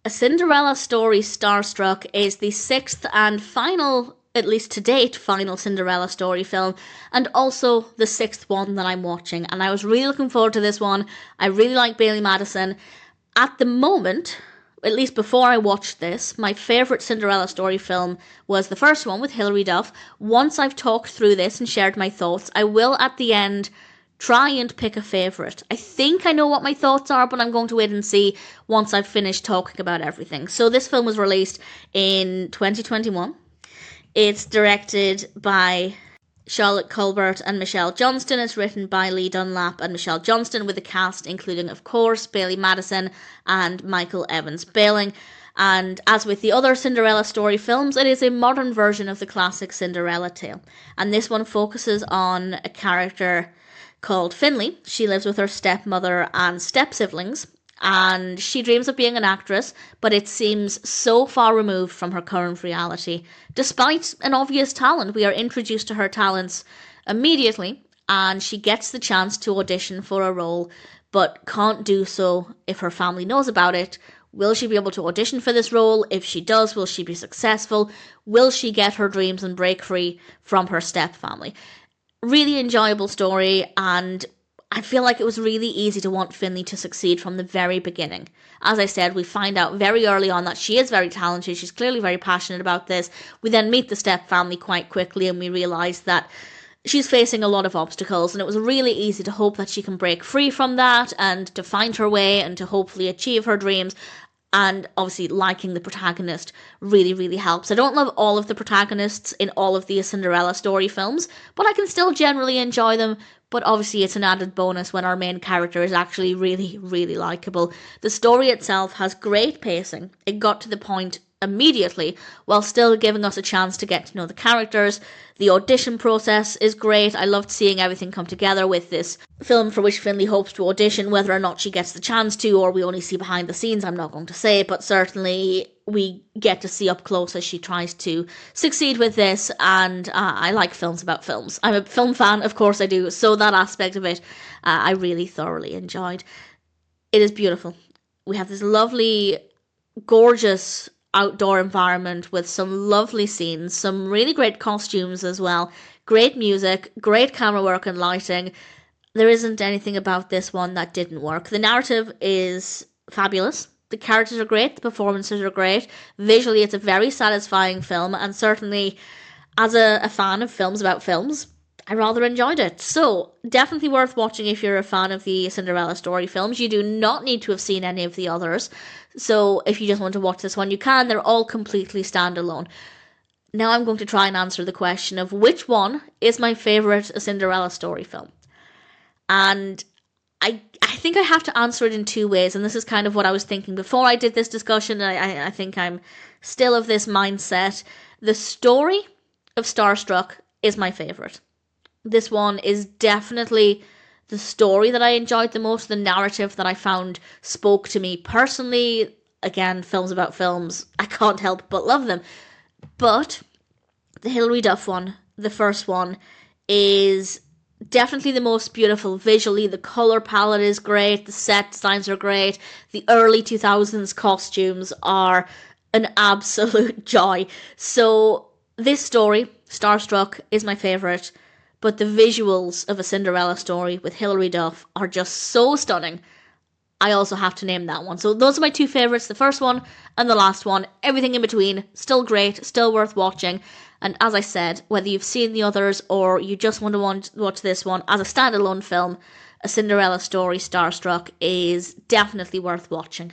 A Cinderella Story Starstruck is the sixth and final, at least to date, final Cinderella story film, and also the sixth one that I'm watching. And I was really looking forward to this one. I really like Bailee Madison. At the moment, at least before I watched this, my favourite Cinderella story film was the first one with Hilary Duff. Once I've talked through this and shared my thoughts, I will at the end try and pick a favourite. I think I know what my thoughts are, but I'm going to wait and see once I've finished talking about everything. So this film was released in 2021. It's directed by Charlotte Colbert and Michelle Johnston. It's written by Lee Dunlap and Michelle Johnston, with a cast including, of course, Bailee Madison and Michael Evans Behling. And as with the other Cinderella story films, it is a modern version of the classic Cinderella tale. And this one focuses on a character called Finley. She lives with her stepmother and step-siblings, and she dreams of being an actress, but it seems so far removed from her current reality. Despite an obvious talent, we are introduced to her talents immediately, and she gets the chance to audition for a role, but can't do so if her family knows about it. Will she be able to audition for this role? If she does, will she be successful? Will she get her dreams and break free from her step-family? Really enjoyable story, and I feel like it was really easy to want Finley to succeed from the very beginning. As I said, we find out very early on that she is very talented. She's clearly very passionate about this. We then meet the step-family quite quickly, and we realise that she's facing a lot of obstacles, and it was really easy to hope that she can break free from that and to find her way and to hopefully achieve her dreams. And obviously liking the protagonist really, really helps. I don't love all of the protagonists in all of the Cinderella story films, but I can still generally enjoy them. But obviously it's an added bonus when our main character is actually really, really likeable. The story itself has great pacing. It got to the point immediately while still giving us a chance to get to know the characters. The audition process is great. I loved seeing everything come together with this film for which Finley hopes to audition. Whether or not she gets the chance to, or we only see behind the scenes, I'm not going to say, but certainly we get to see up close as she tries to succeed with this. And I like films about films. I'm a film fan, of course I do, so that aspect of it I really thoroughly enjoyed. It is beautiful. We have this lovely, gorgeous outdoor environment with some lovely scenes, some really great costumes as well, great music, great camera work and lighting. There isn't anything about this one that didn't work. The narrative is fabulous. The characters are great, the performances are great. Visually, it's a very satisfying film, and certainly as a fan of films about films, I rather enjoyed it. So, definitely worth watching if you're a fan of the Cinderella story films. You do not need to have seen any of the others. So, if you just want to watch this one, you can. They're all completely standalone. Now I'm going to try and answer the question of which one is my favourite Cinderella story film. And I think I have to answer it in two ways, and this is kind of what I was thinking before I did this discussion. I think I'm still of this mindset. The story of Starstruck is my favourite. This one is definitely the story that I enjoyed the most, the narrative that I found spoke to me personally. Again, films about films, I can't help but love them. But the Hilary Duff one, the first one, is definitely the most beautiful visually. The colour palette is great, the set designs are great, the early 2000s costumes are an absolute joy. So this story, Starstruck, is my favourite. But the visuals of A Cinderella Story with Hilary Duff are just so stunning. I also have to name that one. So those are my two favourites, the first one and the last one. Everything in between, still great, still worth watching. And as I said, whether you've seen the others or you just want to watch this one as a standalone film, A Cinderella Story Starstruck is definitely worth watching.